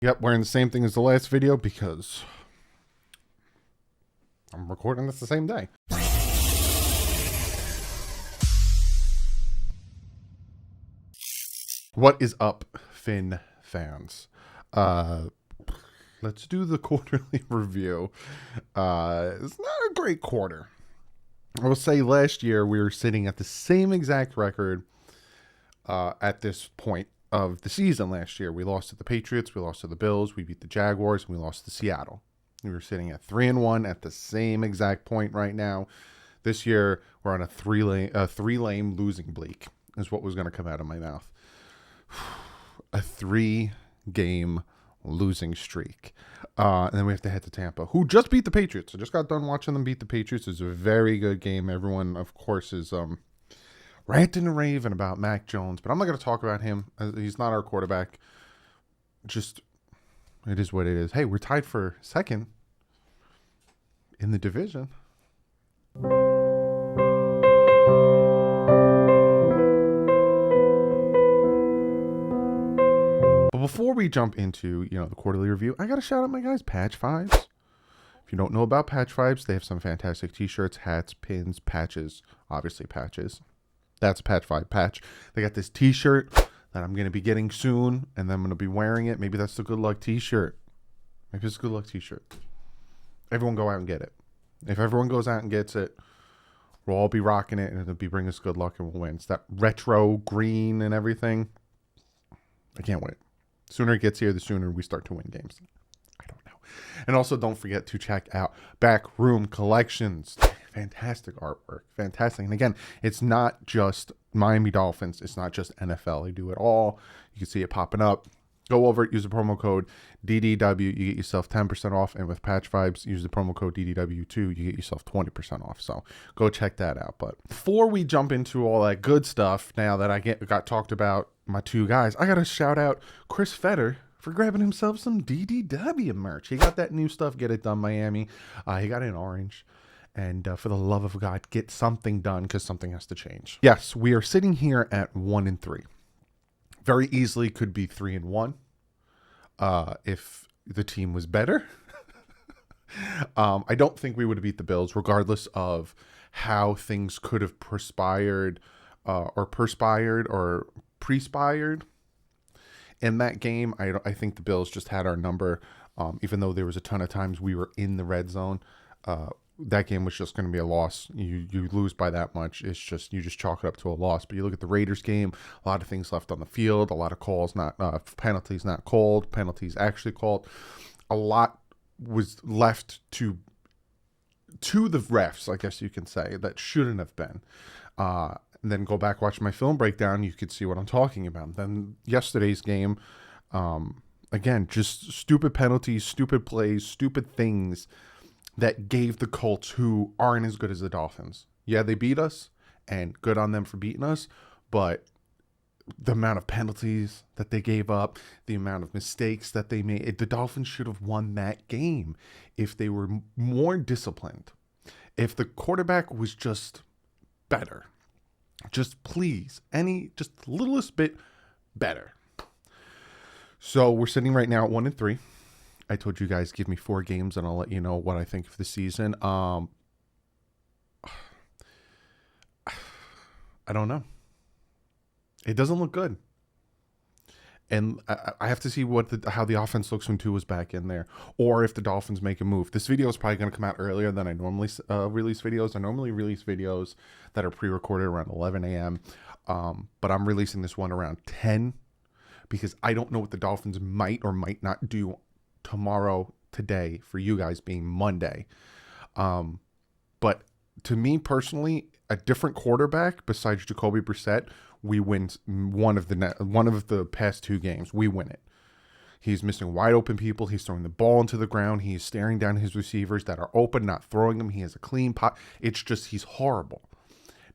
Yep, wearing the same thing as the last video because I'm recording this the same day. What is up, Finn fans? Let's do the quarterly review. It's not a great quarter. I will say last year we were sitting at the same exact record at this point of the season last year. We lost to the Patriots, we lost to the Bills, we beat the Jaguars, and we lost to Seattle. We were sitting at 3-1 at the same exact point right now. This year we're on a three-lane losing bleak is what was going to come out of my mouth. A 3-game losing streak. And then we have to head to Tampa, who just beat the Patriots. I just got done watching them beat the Patriots. It was a very good game. Everyone, of course, is ranting and raving about Mac Jones, but I'm not going to talk about him. He's not our quarterback. Just, it is what it is. Hey, we're tied for second in the division. But before we jump into, the quarterly review, I got to shout out my guys, Patch Vibes. If you don't know about Patch Vibes, they have some fantastic t-shirts, hats, pins, patches, obviously patches. That's a Patch Vibe patch. They got this t-shirt that I'm going to be getting soon, and then I'm going to be wearing it. Maybe that's the good luck t-shirt. Maybe it's a good luck t-shirt. Everyone go out and get it. If everyone goes out and gets it, we'll all be rocking it, and it'll be bring us good luck, and we'll win. It's that retro green and everything. I can't wait. The sooner it gets here, the sooner we start to win games. I don't know. And also don't forget to check out Backroom Collections. Fantastic artwork. Fantastic. And again, it's not just Miami Dolphins. It's not just NFL. They do it all. You can see it popping up. Go over it. Use the promo code DDW. You get yourself 10% off. And with Patch Vibes, use the promo code DDW2. You get yourself 20% off. So go check that out. But before we jump into all that good stuff, now that I got talked about my two guys, I got to shout out Chris Fetter for grabbing himself some DDW merch. He got that new stuff, Get It Done Miami. He got it in orange. And for the love of God, get something done because something has to change. Yes, we are sitting here at 1-3. Very easily could be 3-1 if the team was better. I don't think we would have beat the Bills, regardless of how things could have perspired or prespired in that game. I think the Bills just had our number, even though there was a ton of times we were in the red zone. That game was just going to be a loss. You lose by that much. It's just, you just chalk it up to a loss. But you look at the Raiders game, a lot of things left on the field, a lot of calls, penalties not called, penalties actually called. A lot was left to the refs, I guess you can say, that shouldn't have been. And then go back, watch my film breakdown, you could see what I'm talking about. Then yesterday's game, again, just stupid penalties, stupid plays, stupid things that gave the Colts, who aren't as good as the Dolphins. Yeah, they beat us, and good on them for beating us, but the amount of penalties that they gave up, the amount of mistakes that they made, the Dolphins should have won that game if they were more disciplined. If the quarterback was just better. Just please, just the littlest bit better. So we're sitting right now at 1-3. I told you guys, give me 4 games and I'll let you know what I think of the season. I don't know. It doesn't look good. And I have to see how the offense looks when Tua's back in there, or if the Dolphins make a move. This video is probably going to come out earlier than I normally release videos. I normally release videos that are pre-recorded around 11 a.m., but I'm releasing this one around 10 because I don't know what the Dolphins might or might not do today, for you guys being Monday. But to me personally, a different quarterback besides Jacoby Brissett, we win one of the past 2 games. We win it. He's missing wide open people. He's throwing the ball into the ground. He's staring down his receivers that are open, not throwing them. He has a clean pot. It's just, he's horrible.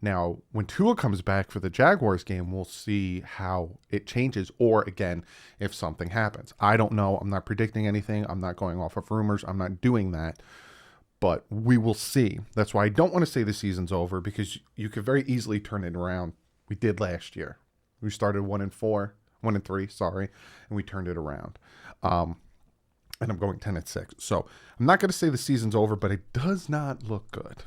Now, when Tua comes back for the Jaguars game, we'll see how it changes, or again, if something happens. I don't know. I'm not predicting anything. I'm not going off of rumors. I'm not doing that. But we will see. That's why I don't want to say the season's over, because you could very easily turn it around. We did last year. We started 1-4, 1-3, sorry, and we turned it around. And I'm going 10-6. So I'm not going to say the season's over, but it does not look good.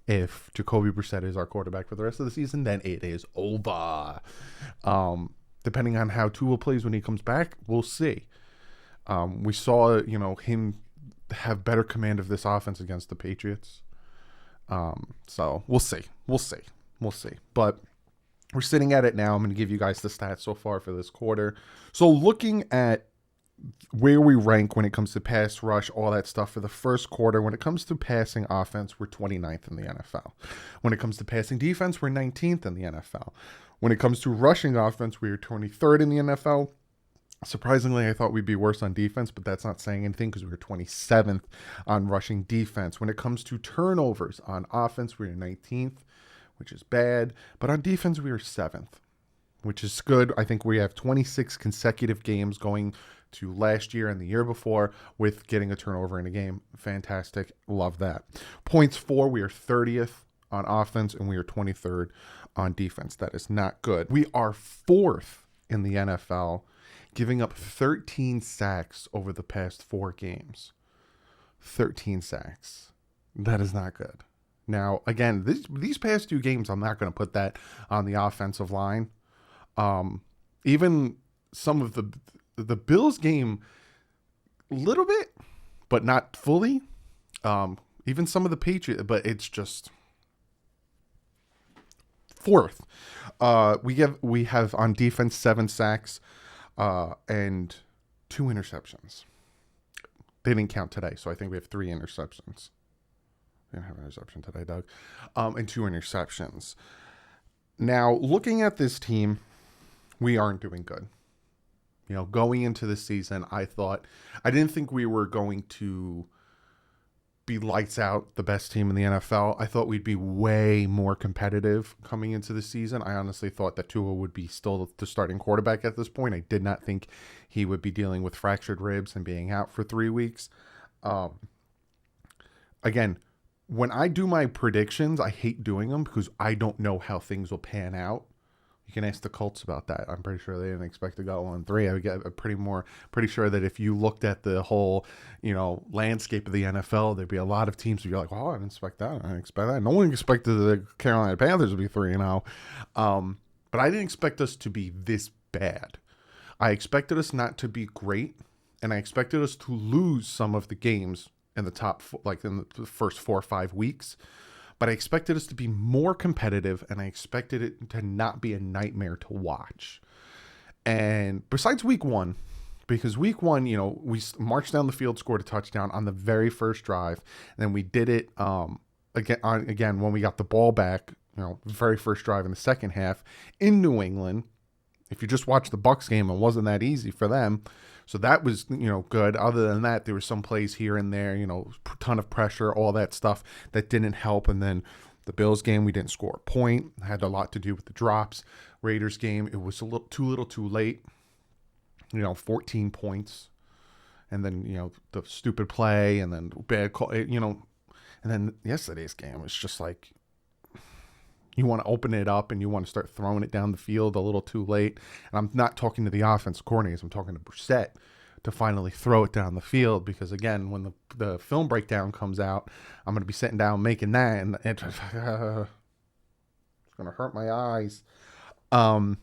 If Jacoby Brissett is our quarterback for the rest of the season, then it is over. Depending on how Tua plays when he comes back, we'll see. We saw, him have better command of this offense against the Patriots. So we'll see. But we're sitting at it now. I'm going to give you guys the stats so far for this quarter. So looking at where we rank when it comes to pass rush, all that stuff for the first quarter, when it comes to passing offense, we're 29th in the NFL. When it comes to passing defense, we're 19th in the NFL. When it comes to rushing offense, we are 23rd in the NFL. Surprisingly, I thought we'd be worse on defense, but that's not saying anything because we were 27th on rushing defense. When it comes to turnovers on offense, we are 19th, which is bad. But on defense, we are 7th, which is good. I think we have 26 consecutive games going to last year and the year before with getting a turnover in a game. Fantastic. Love that. Points for, we are 30th on offense and we are 23rd on defense. That is not good. We are 4th in the NFL, giving up 13 sacks over the past 4 games. 13 sacks. That is not good. Now, again, these past 2 games, I'm not going to put that on the offensive line. Even some of the Bills game, a little bit, but not fully. Even some of the Patriots, but it's just 4th. We have on defense 7 sacks and 2 interceptions. They didn't count today, so I think we have 3 interceptions. We didn't have an interception today, Doug. And 2 interceptions. Now, looking at this team, we aren't doing good. Going into the season, I didn't think we were going to be lights out, the best team in the NFL. I thought we'd be way more competitive coming into the season. I honestly thought that Tua would be still the starting quarterback at this point. I did not think he would be dealing with fractured ribs and being out for 3 weeks. Again, when I do my predictions, I hate doing them because I don't know how things will pan out. You can ask the Colts about that. I'm pretty sure they didn't expect to go 1-3. I would get pretty sure that if you looked at the whole, landscape of the NFL, there'd be a lot of teams where you're like, "Oh, I didn't expect that. I didn't expect that." No one expected the Carolina Panthers to be 3-0. But I didn't expect us to be this bad. I expected us not to be great, and I expected us to lose some of the games in the top, in the first 4 or 5 weeks. But I expected us to be more competitive, and I expected it to not be a nightmare to watch. And besides week 1, because week 1, we marched down the field, scored a touchdown on the very first drive. And then we did it again when we got the ball back, the very first drive in the second half in New England. If you just watched the Bucs game, it wasn't that easy for them. So that was, good. Other than that, there were some plays here and there, ton of pressure, all that stuff that didn't help. And then the Bills game, we didn't score a point. It had a lot to do with the drops. Raiders game, it was a little too late. 14 points. And then, the stupid play and then bad call, and then yesterday's game was just like, you want to open it up and you want to start throwing it down the field a little too late. And I'm not talking to the offensive coordinators. I'm talking to Brissett to finally throw it down the field because, again, when the film breakdown comes out, I'm going to be sitting down making that, and it's going to hurt my eyes. But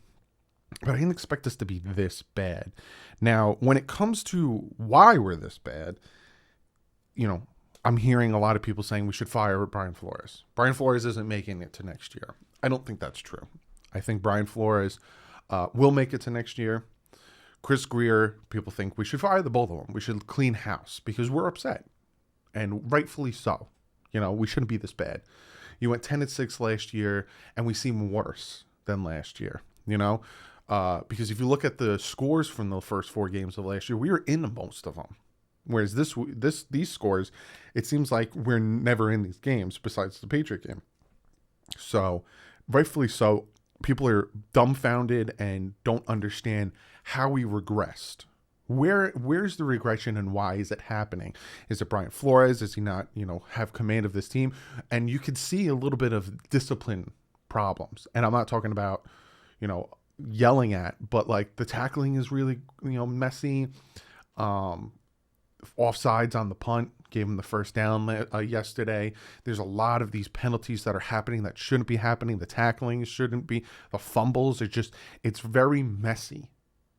I didn't expect us to be this bad. Now, when it comes to why we're this bad, I'm hearing a lot of people saying we should fire Brian Flores. Brian Flores isn't making it to next year. I don't think that's true. I think Brian Flores will make it to next year. Chris Greer, people think we should fire the both of them. We should clean house because we're upset. And rightfully so. We shouldn't be this bad. You went 10-6 last year, and we seem worse than last year, because if you look at the scores from the first 4 games of last year, we were in most of them. Whereas these scores, it seems like we're never in these games besides the Patriot game. So, rightfully so, people are dumbfounded and don't understand how we regressed. Where's the regression and why is it happening? Is it Brian Flores? Does he not, have command of this team? And you could see a little bit of discipline problems. And I'm not talking about, yelling at, but like the tackling is really, messy. Offsides on the punt gave him the first down yesterday. There's a lot of these penalties that are happening that shouldn't be happening. The tackling shouldn't be. The fumbles are it's very messy.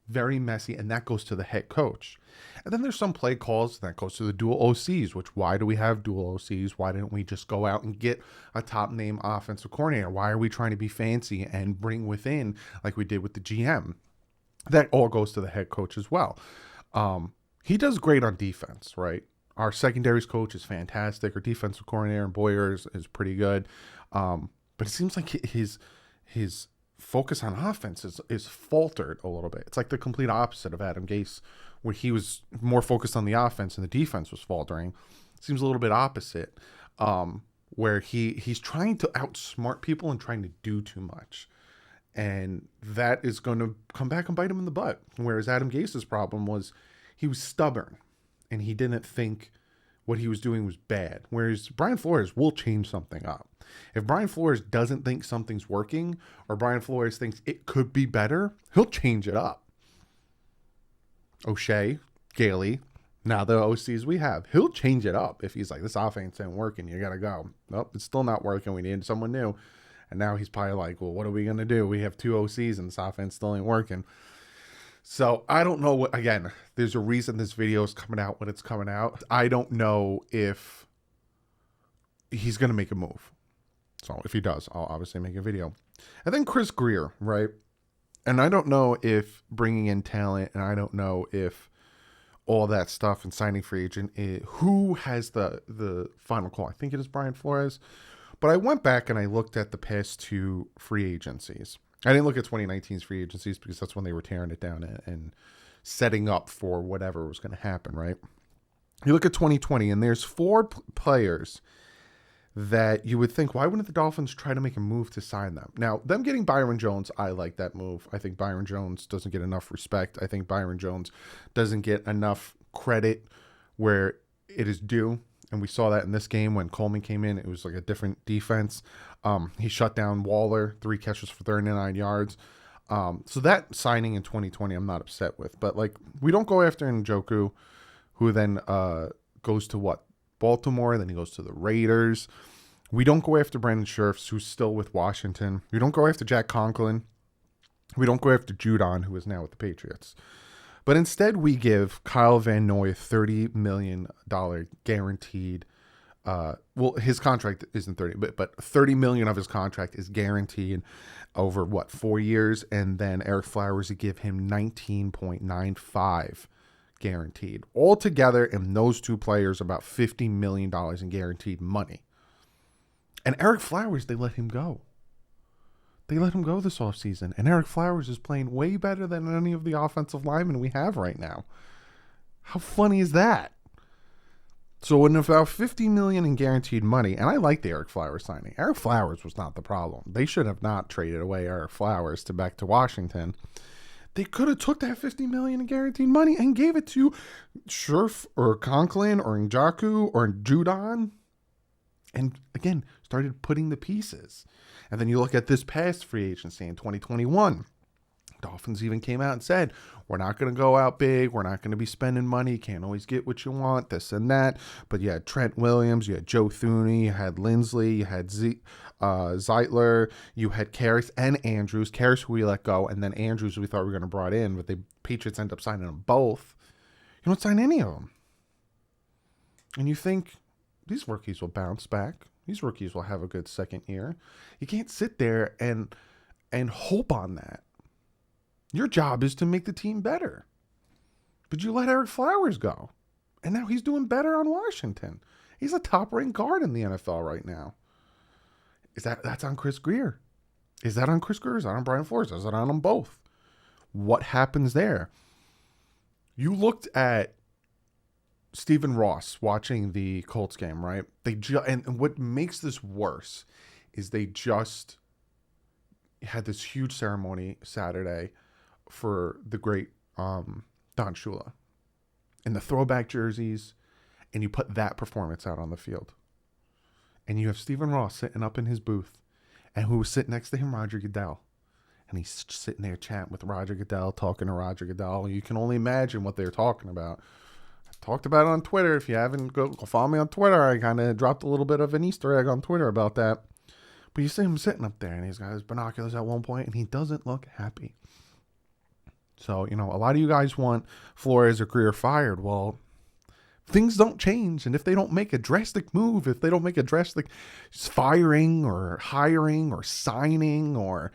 Very messy, and that goes to the head coach. And then there's some play calls that goes to the dual OCs, which why do we have dual OCs? Why didn't we just go out and get a top name offensive coordinator? Why are we trying to be fancy and bring within like we did with the GM? That all goes to the head coach as well. He does great on defense, right? Our secondaries coach is fantastic. Our defensive coordinator, Boyer, is pretty good. But it seems like his focus on offense is faltered a little bit. It's like the complete opposite of Adam Gase, where he was more focused on the offense and the defense was faltering. It seems a little bit opposite, where he's trying to outsmart people and trying to do too much. And that is going to come back and bite him in the butt. Whereas Adam Gase's problem was he was stubborn and he didn't think what he was doing was bad. Whereas Brian Flores will change something up. If Brian Flores doesn't think something's working, or Brian Flores thinks it could be better, he'll change it up. O'Shea, Gailey, now the OCs we have, he'll change it up. If he's like, this offense ain't working, you got to go. Nope, it's still not working. We need someone new. And now he's probably like, well, what are we going to do? We have two OCs and this offense still ain't working. So I don't know what, again, there's a reason this video is coming out when it's coming out. I don't know if he's going to make a move. So if he does, I'll obviously make a video. And then Chris Grier, right? And I don't know if bringing in talent, and I don't know if all that stuff and signing free agent, who has the final call. I think it is Brian Flores. But I went back and I looked at the past two free agencies. I didn't look at 2019's free agencies because that's when they were tearing it down and setting up for whatever was going to happen, right? You look at 2020, and there's four players that you would think, why wouldn't the Dolphins try to make a move to sign them? Now, them getting Byron Jones, I like that move. I think Byron Jones doesn't get enough respect. I think Byron Jones doesn't get enough credit where it is due. And we saw that in this game when Coleman came in. It was like a different defense. He shut down Waller, 3 catches for 39 yards. So that signing in 2020, I'm not upset with. But, like, we don't go after Njoku, who then goes to what? Baltimore, then he goes to the Raiders. We don't go after Brandon Scherfs, who's still with Washington. We don't go after Jack Conklin. We don't go after Judon, who is now with the Patriots. But instead, we give Kyle Van Noy $30 million guaranteed. Well, his contract isn't 30, but $30 million of his contract is guaranteed over, 4 years? And then Eric Flowers, to give him $19.95 guaranteed. Altogether, in those two players, about $50 million in guaranteed money. And Eric Flowers, they let him go. They let him go this offseason. And Eric Flowers is playing way better than any of the offensive linemen we have right now. How funny is that? So in about $50 million in guaranteed money, and I like the Eric Flowers signing. Eric Flowers was not the problem. They should have not traded away Eric Flowers back to Washington. They could have took that $50 million in guaranteed money and gave it to Scherf or Conklin or Njoku or Judon. And again, started putting the pieces. And then you look at this past free agency in 2021. Dolphins even came out and said, we're not going to go out big. We're not going to be spending money. You can't always get what you want, this and that. But you had Trent Williams, you had Joe Thuney, you had Lindsley, you had Zeitler, you had Karras and Andrews. Karras, who we let go, and then Andrews, who we thought we were going to brought in, but the Patriots end up signing them both. You don't sign any of them. And you think these rookies will bounce back. These rookies will have a good second year. You can't sit there and hope on that. Your job is to make the team better. But you let Eric Flowers go. And now he's doing better on Washington. He's a top-ranked guard in the NFL right now. That's on Chris Grier? Is that on Chris Grier? Is that on Brian Flores? Is that on them both? What happens there? You looked at Stephen Ross watching the Colts game, right? And what makes this worse is they just had this huge ceremony Saturday for the great Don Shula and the throwback jerseys, and you put that performance out on the field. And you have Stephen Ross sitting up in his booth, and who was sitting next to him, Roger Goodell. and he's sitting there chatting with Roger Goodell, talking to Roger Goodell. You can only imagine what they're talking about. I talked about it on Twitter. If you haven't, go follow me on Twitter. I kind of dropped a little bit of an Easter egg on Twitter about that. But you see him sitting up there, and he's got his binoculars at one point, and he doesn't look happy. So, a lot of you guys want Flores or Greer fired. Well, things don't change. And if they don't make a drastic move, if they don't make a drastic firing or hiring or signing, or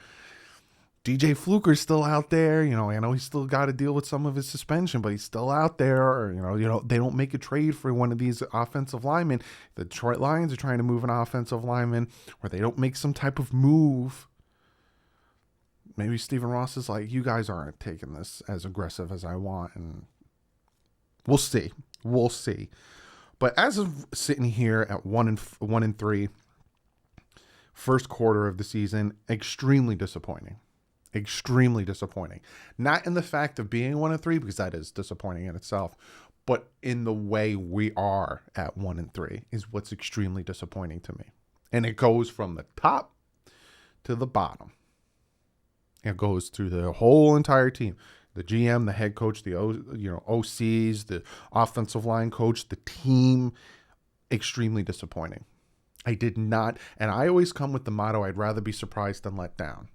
DJ Fluker's still out there, I know he's still got to deal with some of his suspension, but he's still out there. Or, they don't make a trade for one of these offensive linemen. The Detroit Lions are trying to move an offensive lineman, or they don't make some type of move. Maybe Stephen Ross is like, you guys aren't taking this as aggressive as I want, and we'll see. We'll see. But as of sitting here at 1-3, first quarter of the season, extremely disappointing. Extremely disappointing. Not in the fact of being 1-3, because that is disappointing in itself, but in the way we are at 1-3 is what's extremely disappointing to me. And it goes from the top to the bottom. It goes through the whole entire team. The GM, the head coach, the OCs, the offensive line coach, the team. Extremely disappointing. I did not, and I always come with the motto, I'd rather be surprised than let down.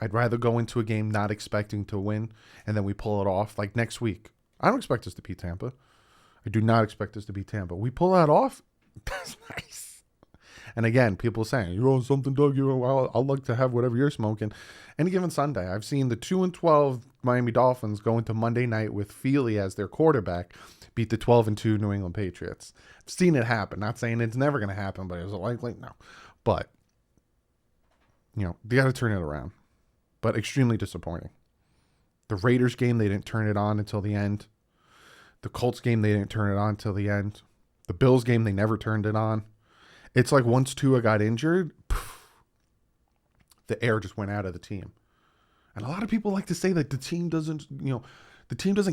I'd rather go into a game not expecting to win, and then we pull it off. Like next week. I don't expect us to beat Tampa. I do not expect us to beat Tampa. We pull that off, that's nice. And again, people saying, you're on something, Doug. I'll like to have whatever you're smoking. Any given Sunday, I've seen the 2-12 Miami Dolphins go into Monday night with Feely as their quarterback, beat the 12-2 New England Patriots. I've seen it happen. Not saying it's never going to happen, but is it likely? No. But, they got to turn it around. But extremely disappointing. The Raiders game, they didn't turn it on until the end. The Colts game, they didn't turn it on until the end. The Bills game, they never turned it on. It's like once Tua got injured, the air just went out of the team. And a lot of people like to say that the team doesn't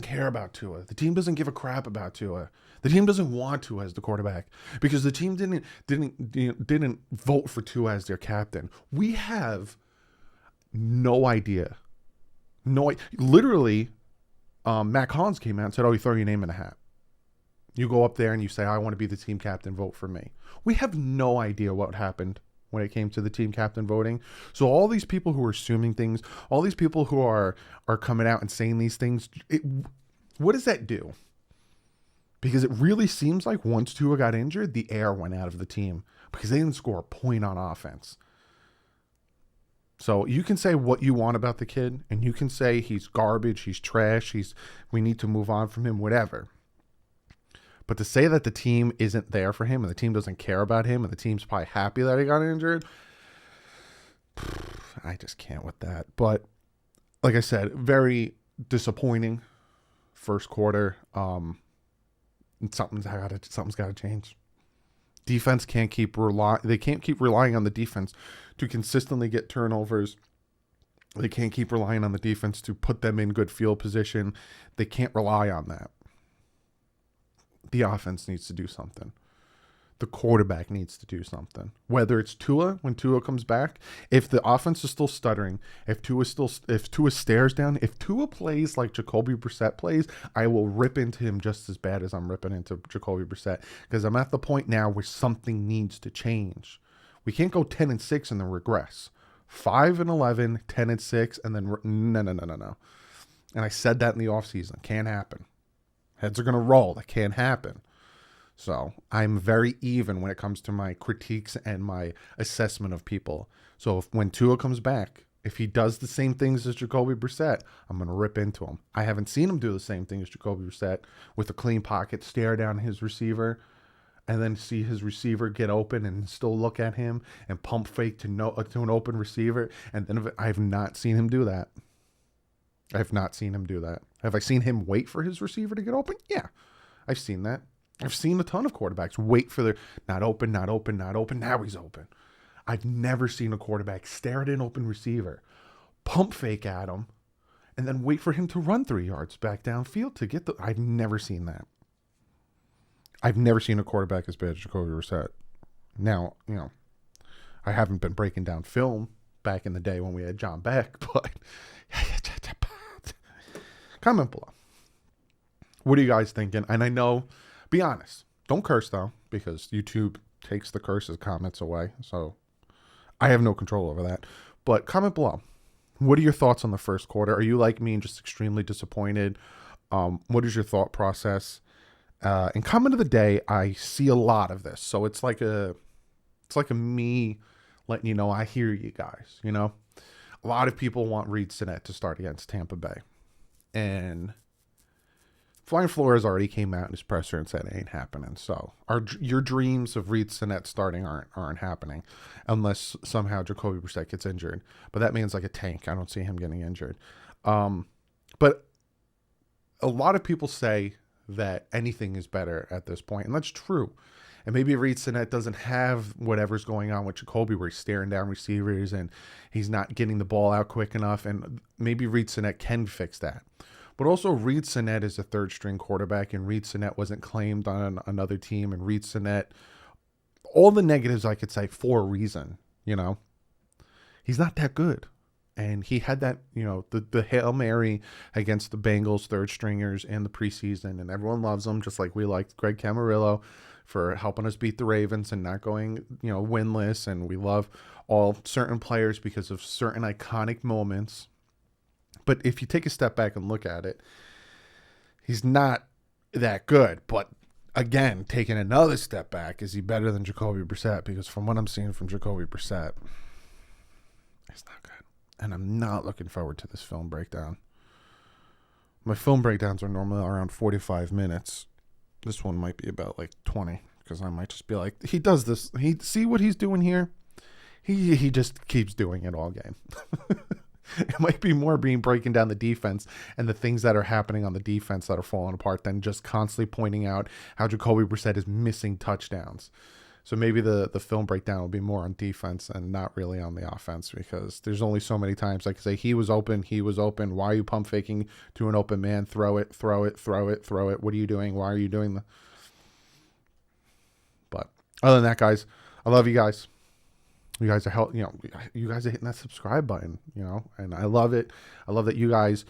care about Tua. The team doesn't give a crap about Tua. The team doesn't want Tua as the quarterback because the team didn't vote for Tua as their captain. We have no idea. Literally, Mac Hans came out and said, "Oh, you throw your name in a hat. You go up there and you say, I want to be the team captain, vote for me." We have no idea what happened when it came to the team captain voting. So all these people who are assuming things, all these people who are coming out and saying these things, what does that do? Because it really seems like once Tua got injured, the air went out of the team because they didn't score a point on offense. So you can say what you want about the kid, and you can say he's garbage, he's trash, we need to move on from him, whatever. But to say that the team isn't there for him and the team doesn't care about him and the team's probably happy that he got injured, I just can't with that. But like I said, very disappointing first quarter. Something's got to change. Defense can't keep relying on the defense to consistently get turnovers. They can't keep relying on the defense to put them in good field position. They can't rely on that. The offense needs to do something. The quarterback needs to do something. Whether it's Tua, when Tua comes back, if the offense is still stuttering, if Tua stares down, if Tua plays like Jacoby Brissett plays, I will rip into him just as bad as I'm ripping into Jacoby Brissett. Because I'm at the point now where something needs to change. We can't go 10-6 and then regress. 5-11, 10-6, and then no. And I said that in the offseason. Can't happen. Heads are going to roll. That can't happen. So I'm very even when it comes to my critiques and my assessment of people. So when Tua comes back, if he does the same things as Jacoby Brissett, I'm going to rip into him. I haven't seen him do the same thing as Jacoby Brissett with a clean pocket, stare down his receiver, and then see his receiver get open and still look at him and pump fake to an open receiver. And then I have not seen him do that. I have not seen him do that. Have I seen him wait for his receiver to get open? Yeah, I've seen that. I've seen a ton of quarterbacks wait for their not open. Now he's open. I've never seen a quarterback stare at an open receiver, pump fake at him, and then wait for him to run 3 yards back downfield to get I've never seen that. I've never seen a quarterback as bad as Jacoby Brissett. Now, I haven't been breaking down film back in the day when we had John Beck, but comment below. What are you guys thinking? And I know, be honest, don't curse though, because YouTube takes the curses comments away. So I have no control over that. But comment below. What are your thoughts on the first quarter? Are you like me and just extremely disappointed? What is your thought process? And comment of the day, I see a lot of this. So it's like a me letting you know I hear you guys, you know? A lot of people want Reed Sinnett to start against Tampa Bay. And Flying Flores already came out in his presser and said it ain't happening. So your dreams of Reed Sinnett starting aren't happening unless somehow Jacoby Brissett gets injured. But that means like a tank. I don't see him getting injured. But a lot of people say that anything is better at this point, and that's true. And maybe Reed Sinnett doesn't have whatever's going on with Jacoby, where he's staring down receivers and he's not getting the ball out quick enough. And maybe Reed Sinnett can fix that. But also, Reed Sinnett is a third-string quarterback, and Reed Sinnett wasn't claimed on another team. And Reed Sinnett, all the negatives I could say for a reason, you know. He's not that good. And he had that, you know, the Hail Mary against the Bengals third-stringers in the preseason, and everyone loves him, just like we liked Greg Camarillo for helping us beat the Ravens and not going, you know, winless. And we love all certain players because of certain iconic moments. But if you take a step back and look at it, he's not that good. But again, taking another step back, is he better than Jacoby Brissett? Because from what I'm seeing from Jacoby Brissett, it's not good. And I'm not looking forward to this film breakdown. My film breakdowns are normally around 45 minutes. This one might be about like 20, because I might just be like, he does this. See what he's doing here? He just keeps doing it all game. It might be more breaking down the defense and the things that are happening on the defense that are falling apart than just constantly pointing out how Jacoby Brissett is missing touchdowns. So maybe the film breakdown will be more on defense and not really on the offense, because there's only so many times I can say he was open. Why are you pump faking to an open man? Throw it. What are you doing? Why are you doing But other than that, guys, I love you guys. You guys are you guys are hitting that subscribe button, you know, and I love it. I love that you guys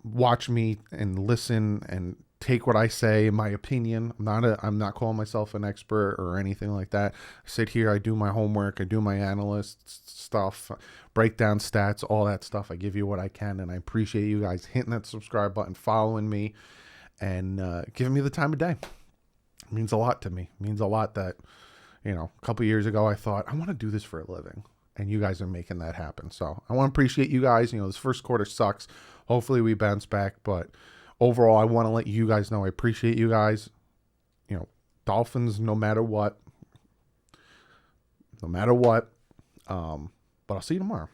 watch me and listen and take what I say, my opinion. I'm not calling myself an expert or anything like that. I sit here, I do my homework, I do my analyst stuff, break down stats, all that stuff. I give you what I can, and I appreciate you guys hitting that subscribe button, following me, and giving me the time of day. It means a lot to me. It means a lot that, you know, a couple years ago, I thought, I want to do this for a living. And you guys are making that happen. So I want to appreciate you guys. You know, this first quarter sucks. Hopefully we bounce back. But overall, I want to let you guys know I appreciate you guys. You know, Dolphins, no matter what. But I'll see you tomorrow.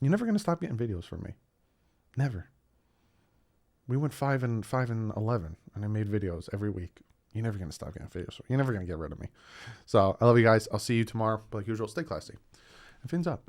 You're never going to stop getting videos from me. Never. We went 5-11, and I made videos every week. You're never going to stop getting videos. You're never going to get rid of me. So I love you guys. I'll see you tomorrow. But like usual, stay classy. And fins up.